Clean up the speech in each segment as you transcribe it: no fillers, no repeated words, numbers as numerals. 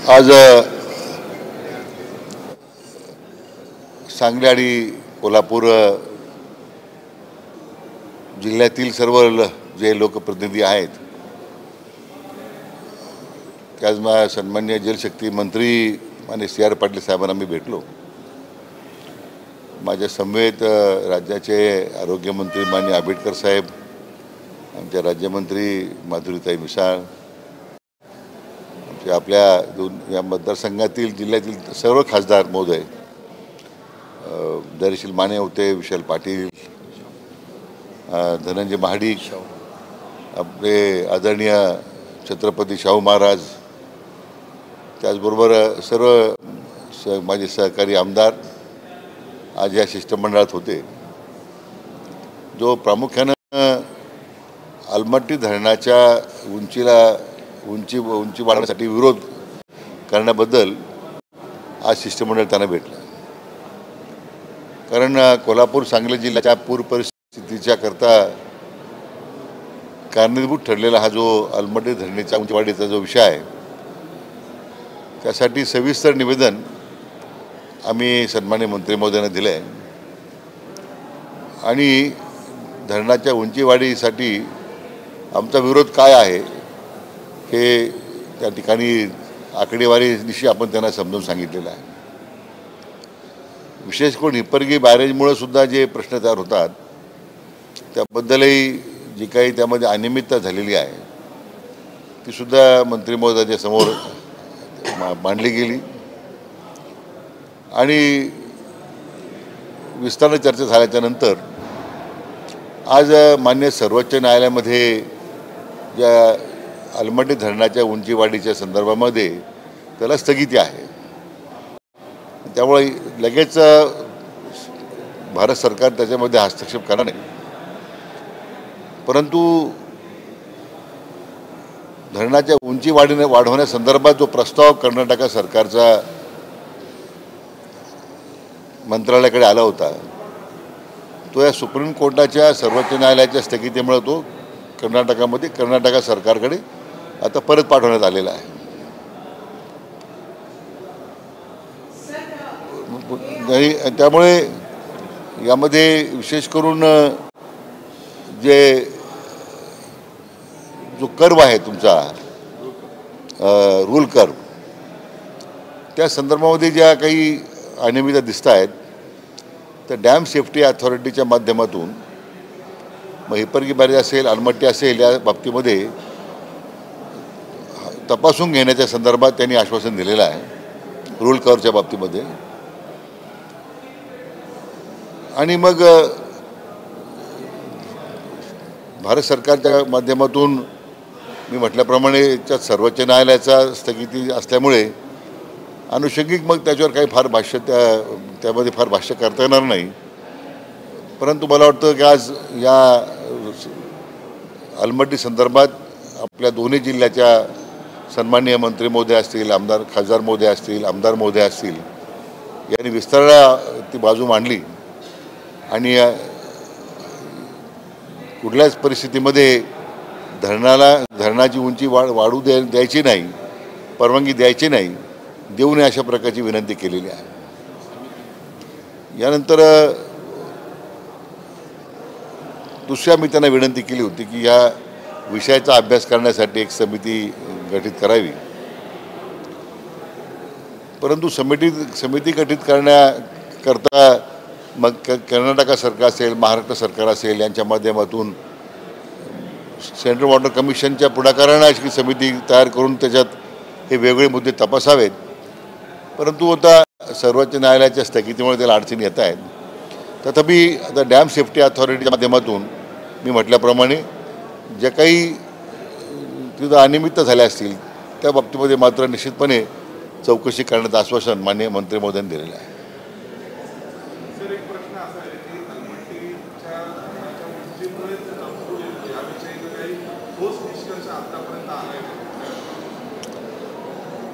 आज सांगली आणि कोल्हापूर जिल्ह्यातील सर्व जे लोकप्रतिनिधी आहेत त्याच सन्माननीय जलशक्ती मंत्री माननीय CR पाटील साहेबांना मी भेटलो। माझ्या समवेत राज्याचे आरोग्यमंत्री माननीय आंबेडकर साहेब, आमचे राज्यमंत्री माधुरीताई मिसाळ, आपल्या या मतदारसंघातील जिल्ह्यातील सर्व खासदार महोदय, धैर्यशील माने होते, विशाल पाटील, धनंजय महाडिक, आपले आदरणीय छत्रपती शाहू महाराज, त्याचबरोबर सर्व माझे सहकारी आमदार आज या शिष्टमंडळात होते। जो प्रामुख्यानं अलमट्टी धरणाच्या उंची वाढवण्यासाठी विरोध करण्याबद्दल आज शिष्टमंडळ त्यांना भेटलं। कारण कोल्हापूर सांगली जिल्ह्याच्या पूर परिस्थितीच्या करता कारणीभूत ठरलेला हा जो अलमट्टी धरणाच्या उंचीवाढीचा जो विषय आहे त्यासाठी सविस्तर निवेदन आम्ही सन्माननीय मंत्री महोदयांना दिलं आहे आणि धरणाच्या उंचीवाढीसाठी आमचा विरोध काय आहे हे त्या ठिकाणी आकडेवारीनिशी आपण त्यांना समजून सांगितलेलं आहे। विशेष करून हिप्परगी बॅरेजमुळे सुद्धा जे प्रश्न तयार होतात त्याबद्दलही जी काही त्यामध्ये अनियमितता झालेली आहे ती सुद्धा मंत्री महोदयांच्या समोर मांडली गेली आणि विस्ताराने चर्चा झाल्याच्या नंतर आज मान्य सर्वोच्च न्यायालयामध्ये ज्या अलमट्टी धरणाच्या उंचीवाढीच्या संदर्भामध्ये त्याला स्थगिती आहे। त्यामुळे लगेच भारत सरकार त्याच्यामध्ये हस्तक्षेप करणार नाही, परंतु धरणाच्या उंची वाढवण्यासंदर्भात जो प्रस्ताव कर्नाटक सरकारचा मंत्रालयाकडे आला होता तो या सुप्रीम कोर्टाच्या सर्वोच्च न्यायालयाच्या स्थगितीमुळे तो कर्नाटक सरकारकडे आता परत पाठवण्यात आलेला आहे। त्यामुळे यामध्ये विशेष करून जो कर्व आहे तुमचा रूल कर्व त्या संदर्भामध्ये ज्या काही अनियमितता दिसत आहेत तर डॅम सेफ्टी अथॉरिटीच्या माध्यमातून मग हिप्परगी बॅरेज असेल, अलमट्टी असेल या बाबतीमध्ये तपासून घेण्याच्या संदर्भात त्यांनी आश्वासन दिलेलं आहे रूल कर्वच्या बाबतीमध्ये। आणि मग भारत सरकारच्या माध्यमातून मी म्हटल्याप्रमाणे याच्यात सर्वोच्च न्यायालयाचा स्थगिती असल्यामुळे अनुषंगिक मग त्याच्यावर काही फार त्यामध्ये फार भाष्य करता येणार नाही, परंतु मला वाटतं की आज या अलमट्टी संदर्भात आपल्या दोन्ही जिल्ह्याच्या सन्माननीय मंत्री महोदय असतील, खासदार महोदय असतील, आमदार महोदय असतील यांनी विस्ताराला ती बाजू मांडली आणि कुठल्याच परिस्थितीमध्ये धरणाची उंची वाढू द्यायची नाही, परवानगी द्यायची नाही, देऊ नये अशा प्रकारची विनंती केलेली आहे। यानंतर दुसऱ्या मी त्यांना विनंती केली होती की या विषयाचा अभ्यास करण्यासाठी एक समिती गठीत करावी, परंतु समिती गठीत करण्याकरता मग कर्नाटक सरकार असेल, महाराष्ट्र सरकार असेल यांच्या माध्यमातून सेंट्रल वॉटर कमिशनच्या पुढाकाराने अशी समिती तयार करून त्याच्यात हे वेगळे मुद्दे तपासावेत, परंतु आता सर्वोच्च न्यायालयाच्या स्थगितीमुळे त्याला अडचणी येत आहेत। तथापि आता डॅम सेफ्टी अथॉरिटीच्या माध्यमातून मी म्हटल्याप्रमाणे ज्या काही तिथं अनियमितता झाल्या असतील त्या बाबतीमध्ये मात्र निश्चितपणे चौकशी करण्याचं आश्वासन माननीय मंत्री महोदयांनी दिलेलं आहे।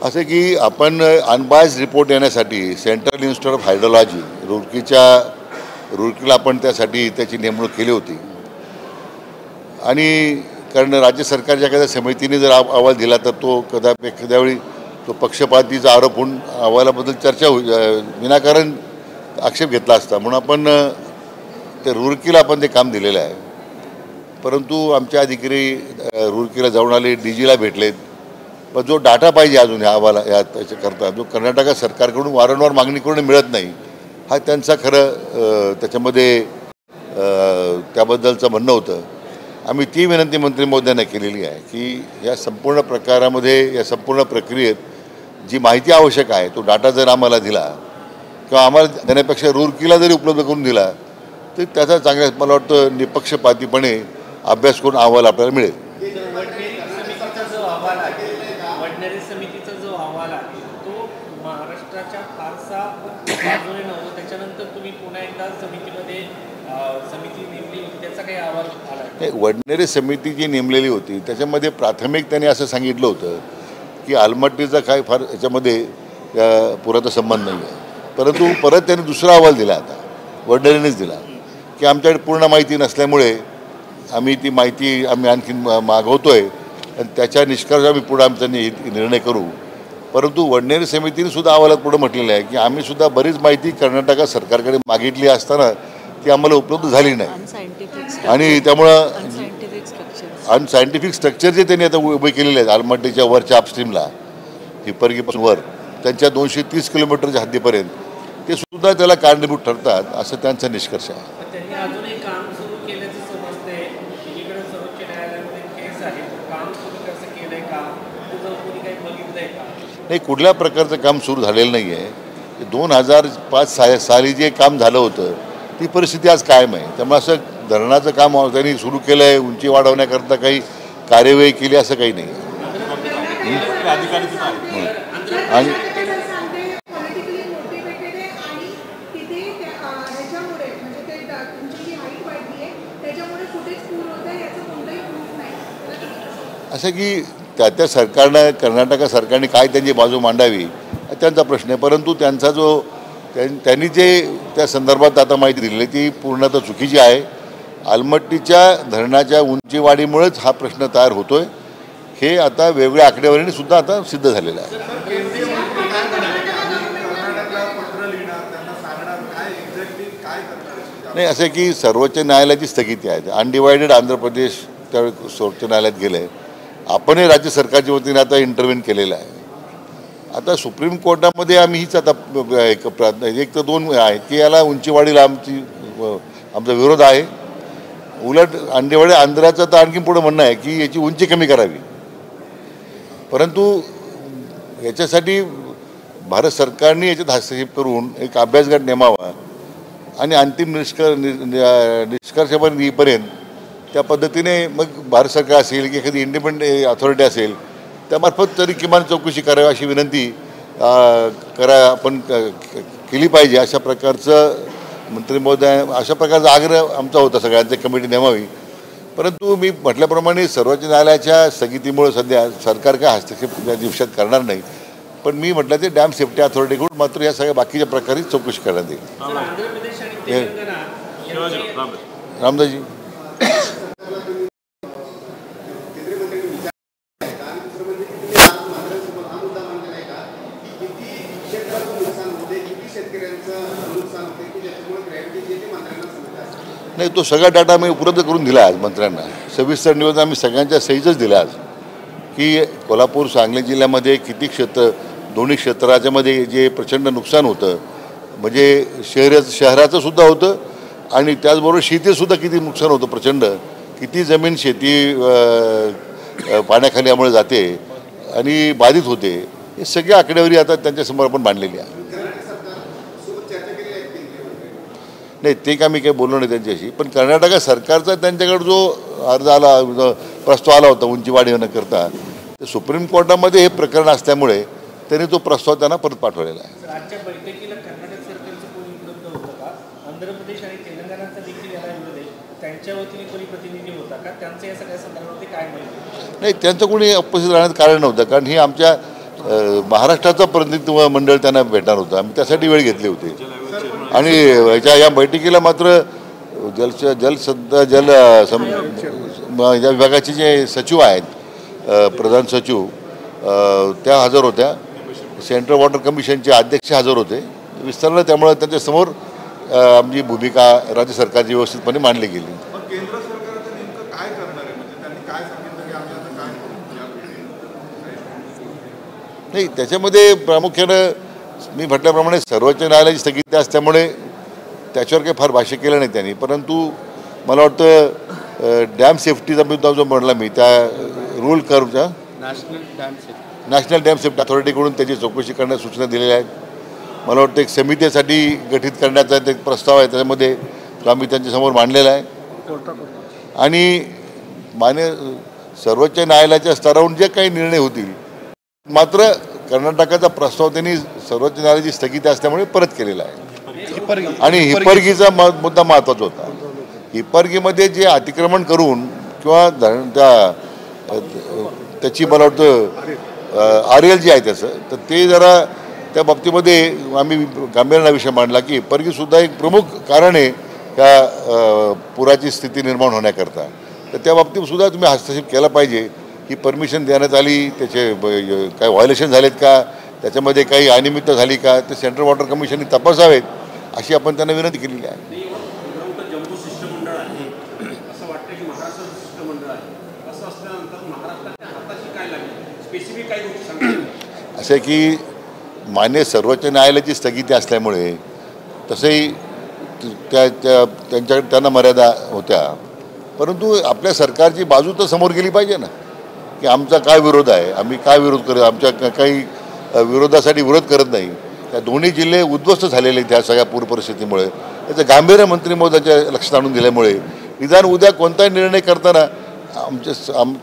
असे की आपण अनबायस्ड रिपोर्ट येण्यासाठी सेंट्रल इन्स्टिट्यूट ऑफ हायड्रोलॉजी रुड़कीला आपण त्यासाठी त्याची नेमणूक केली होती आणि कारण राज्य सरकारच्या एखाद्या समितीने जर अहवाल दिला तर तो एखाद्या वेळी तो पक्षपातीचा आरोप होऊन अहवालाबद्दल चर्चा विनाकारण आक्षेप घेतला असता म्हणून आपण ते रुरकीला आपण ते काम दिलेलं आहे. परंतु आमचे अधिकारी रुरकीला जाऊन आले, DGला भेटलेत. पण जो डाटा पाहिजे अजून ह्या अहवाला याच्याकरता जो कर्नाटक सरकारकडून वारंवार मागणी करून मिळत नाही, हा त्यांचा खरं त्याच्यामध्ये त्याबद्दलचं म्हणणं होतं. आम्ही ती विनंती मंत्री महोदयांना केलेली आहे की या संपूर्ण प्रकारामध्ये, या संपूर्ण प्रक्रियेत जी माहिती आवश्यक आहे तो डाटा जर आम्हाला दिला किंवा आम्हाला देण्यापेक्षा रुरकीला जरी उपलब्ध करून दिला तर त्याचा चांगल्या मला वाटतं निपक्षपातीपणे अभ्यास करून अहवाल आपल्याला मिळेल. वडनेरे समितीचा जो अहवाल आहे तो महाराष्ट्राच्या फारसा बाजूने नव्हता. त्याच्यानंतर तुम्ही पुन्हा एकदा समिती नेमली होती, त्याचा काही अहवाल आला? वडनेरे समिती जी नेमलेली होती त्याच्यामध्ये प्राथमिक त्यांनी असं सांगितलं होतं की आलमट्टीचा काय फार याच्यामध्ये पुराचा संबंध नाही आहे. परंतु परत त्यांनी दुसरा अहवाल दिला, आता वडनेरेनेच दिला की आमच्याकडे पूर्ण माहिती नसल्यामुळे आम्ही ती माहिती आणखी मागवतोय आणि त्याच्या निष्कर्ष आम्ही पुढे आमचा निर्णय करू. परंतु वडनेरे समितीने सुद्धा अहवालात पुढे म्हटलेलं आहे की आम्ही सुद्धा बरीच माहिती कर्नाटक सरकारकडे मागितली असताना ती आम्हाला उपलब्ध झाली नाही आणि त्यामुळं अनसायंटिफिक स्ट्रक्चर जे त्यांनी आता उभे केलेले आहेत आलमट्टीच्या वरच्या अपस्ट्रीमला हिप्परगीपासून वर त्यांच्या 230 किलोमीटरच्या हद्दीपर्यंत, ते सुद्धा त्याला कारणीभूत ठरतात असं त्यांचा निष्कर्ष आहे. त्यांनी अजूनही काम सुरू केल्याचं समजतंय. एकीकडे सर्वोच्च न्यायालयामध्ये केस आहे, काम सुरू कसं केलंय का, तुझं कोणी काही बघितलंय का? नाही, कुठल्या प्रकारचं काम सुरू झालेलं नाही आहे. 2005 साली जे काम झालं होतं ती परिस्थिती आज कायम आहे. त्यामुळे असं धरणाचं काम त्यांनी सुरू केलं आहे, उंची वाढवण्याकरता काही कार्यवाही केली असं काही नाही. आणि असं की त्या सरकारनं कर्नाटक सरकारने काय त्यांची बाजू मांडावी त्यांचा प्रश्न आहे. परंतु त्यांचा जो त्यांनी जे त्या संदर्भात आता माहिती दिलेली ती पूर्णतः चुकीची आहे. आलमट्टीच्या धरणाच्या उंचीवाढीमुळेच हा प्रश्न तयार होतोय हे आता वेगवेगळ्या आकडेवारीने सुद्धा आता सिद्ध झालेलं आहे. नाही, असं की सर्वोच्च न्यायालयाची स्थगिती आहे. अनडिवायडेड आंध्र प्रदेश त्यावेळी सर्वोच्च न्यायालयात गेलं आहे. आपणही राज्य सरकारच्या वतीने आता इंटरव्हेन केलेलं आहे. आता सुप्रीम कोर्टामध्ये आम्ही हीच आता एक तर दोन आहे की याला उंचीवाढीला आमचा विरोध आहे. उलट अनडिवायडेड आंध्राचं तर आणखी पुढं म्हणणं आहे की याची उंची कमी करावी. परंतु याच्यासाठी भारत सरकारने याच्यात हस्तक्षेप करून एक अभ्यासगट नेमावा आणि अंतिम निष्कर्षापर्यंत येईपर्यंत त्या पद्धतीने मग भारत सरकार असेल की एखादी इंडिपेंडंट अथॉरिटी असेल त्यामार्फत तरी किमान चौकशी करावी अशी विनंती आपण केली पाहिजे. अशा प्रकारचं मंत्री महोदय अशा प्रकारचा आग्रह आमचा होता सगळ्यांची कमिटी नेमावी. परंतु मी म्हटल्याप्रमाणे सर्वोच्च न्यायालयाच्या स्थगितीमुळे सध्या सरकार काय हस्तक्षेप या दिवसात करणार नाही. पण मी म्हटलं ते डॅम सेफ्टी अथॉरिटीकडून मात्र या सगळ्या बाकीच्या प्रकारे चौकशी करण्यात येईल. रामदासजी नाही, तो सगळा डाटा मी उपलब्ध करून दिला आज मंत्र्यांना. सविस्तर निवेदन आम्ही सगळ्यांच्या सहीचंच दिलं आज की कोल्हापूर सांगली जिल्ह्यामध्ये किती दोन्ही क्षेत्राच्यामध्ये जे प्रचंड नुकसान होतं म्हणजे शहराचं सुद्धा होतं आणि त्याचबरोबर शेतीसुद्धा किती नुकसान होतं प्रचंड. किती जमीन शेती पाण्याखाली यामुळे जाते आणि बाधित होते. हे सगळ्या आकडेवारी आता त्यांच्यासमोर आपण मांडलेली आहे. नाही, ते का मी काही बोललो नाही त्यांच्याशी. पण कर्नाटक सरकारचा त्यांच्याकडे जो अर्ज आला प्रस्ताव आला होता उंची वाढवण्याकरता ते सुप्रीम कोर्टामध्ये हे प्रकरण असल्यामुळे त्यांनी तो प्रस्ताव त्यांना परत पाठवलेला आहे. आजच्या बैठकीला कर्नाटक सरकारचं कोणी उपलब्ध होतं का? आंध्र प्रदेश आणि तेलंगणाचा देखील याला विरोध आहे. त्यांच्या वतीने कोणी प्रतिनिधी होता का? त्यांचं या सगळ्या संदर्भामध्ये काय माहिती? नाही, त्यांचं कोणी उपस्थित राहण्याचं कारण नव्हतं. कारण ही आमच्या महाराष्ट्राचं प्रतिनिधित्व मंडळ त्यांना भेटणार होतं. आम्ही त्यासाठी वेळ घेतली होती. आणि या बैठकीला मात्र या विभागाचे जे सचिव आहेत प्रधान सचिव त्या हजर होत्या सेंट्रल वॉटर कमिशनचे अध्यक्ष हजर होते विस्तारलं, त्यामुळे त्यांच्यासमोर आमची भूमिका राज्य सरकारची व्यवस्थितपणे मांडली गेली. केंद्र सरकार आता नेमकं काय करणार आहे, म्हणजे त्यांनी काय सांगितलं की आम्ही आता काय करू? नाही, त्याच्यामध्ये प्रामुख्यानं मी म्हटल्याप्रमाणे सर्वोच्च न्यायालयाची स्थगिती असल्यामुळे त्याच्यावर काही फार भाष्य केलं नाही त्यांनी, परंतु मला वाटतं डॅम सेफ्टीचा मुद्दा जो म्हणला मी, त्या रूल कर्वच्या नॅशनल डॅम सेफ्टी अथॉरिटीकडून त्याची चौकशी करण्यास सूचना दिलेल्या आहेत. मला वाटतं एक समितीसाठी गठीत करण्याचा एक प्रस्ताव आहे, त्याच्यामध्ये तो आम्ही त्यांच्यासमोर मांडलेला आहे. आणि मान्य सर्वोच्च न्यायालयाच्या स्तरावरून जे काही निर्णय होतील, मात्र कर्नाटकाचा प्रस्ताव त्यांनी सर्वोच्च न्यायालयाची स्थगिती असल्यामुळे परत केलेला आहे. आणि हिप्परगीचा मुद्दा महत्त्वाचा होता. हिप्परगीमध्ये जे अतिक्रमण करून किंवा त्याची मला वाटतं RL जी आहे त्याचं, तर ते जरा त्या बाबतीमध्ये आम्ही गांभीर्याने विषय मांडला की हिप्परगीसुद्धा एक प्रमुख कारण आहे त्या पुराची स्थिती निर्माण होण्याकरता. तर त्या बाबतीतसुद्धा तुम्ही हस्तक्षेप केला पाहिजे. ही परमिशन देण्यात आली, त्याचे काय व्हायोलेशन झालेत का, त्याच्यामध्ये काही अनियमितता झाली का, ते सेंट्रल वॉटर कमिशनने तपासावेत अशी आपण त्यांना विनंती केलेली आहे. जम्बो शिष्टमंडळ आहे असं वाटतं की महाराष्ट्र शिष्टमंडळ आहे, असं असल्यानंतर महाराष्ट्राच्या हाताशी काय लागेल, स्पेसिफिक काही गोष्टी सांगतात. असं की मान्य सर्वोच्च न्यायालयाची स्थगिती असल्यामुळे तसंही त्यांना मर्यादा होत्या, परंतु आपल्या सरकारची बाजू तर समोर गेली पाहिजे ना, की आमचा काय विरोध आहे, आम्ही काय विरोध करत, आमच्या काही विरोधासाठी विरोध करत नाही. त्या दोन्ही जिल्हे उद्ध्वस्त झालेले त्या सगळ्या पूर परिस्थितीमुळे, त्याचं गांभीर्य मंत्री महोदयाच्या लक्षात आणून दिल्यामुळे निदान उद्या कोणताही निर्णय करताना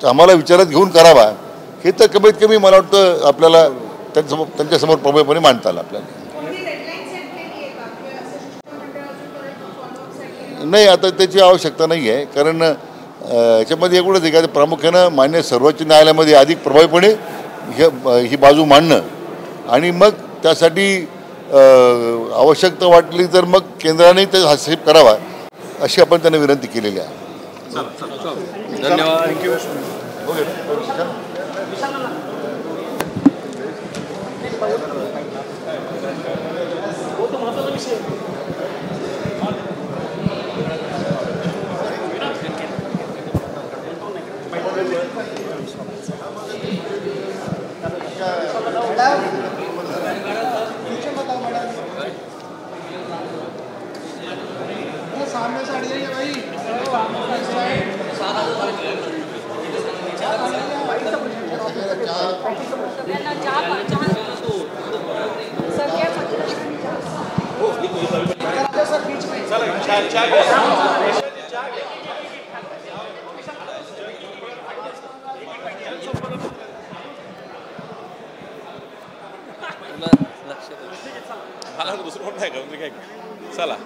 आम्हाला विचारात घेऊन करावा, हे तर कमीत कमी मला वाटतं आपल्याला त्यांच्यासमोर प्रभावीपणे मांडता आलं आपल्याला. नाही, आता त्याची आवश्यकता नाही आहे, कारण याच्यामध्ये एवढंच आहे का प्रामुख्यानं मान्य सर्वोच्च न्यायालयामध्ये अधिक प्रभावीपणे ही बाजू मांडणं, आणि मग त्यासाठी आवश्यकता वाटली तर मग केंद्राने ते हस्तक्षेप करावा अशी आपण त्यांना विनंती केलेली आहे. धन्यवाद. सामने से हट जाइए भाई. सर बीच में मला दुसरं कोण नाही का, चला.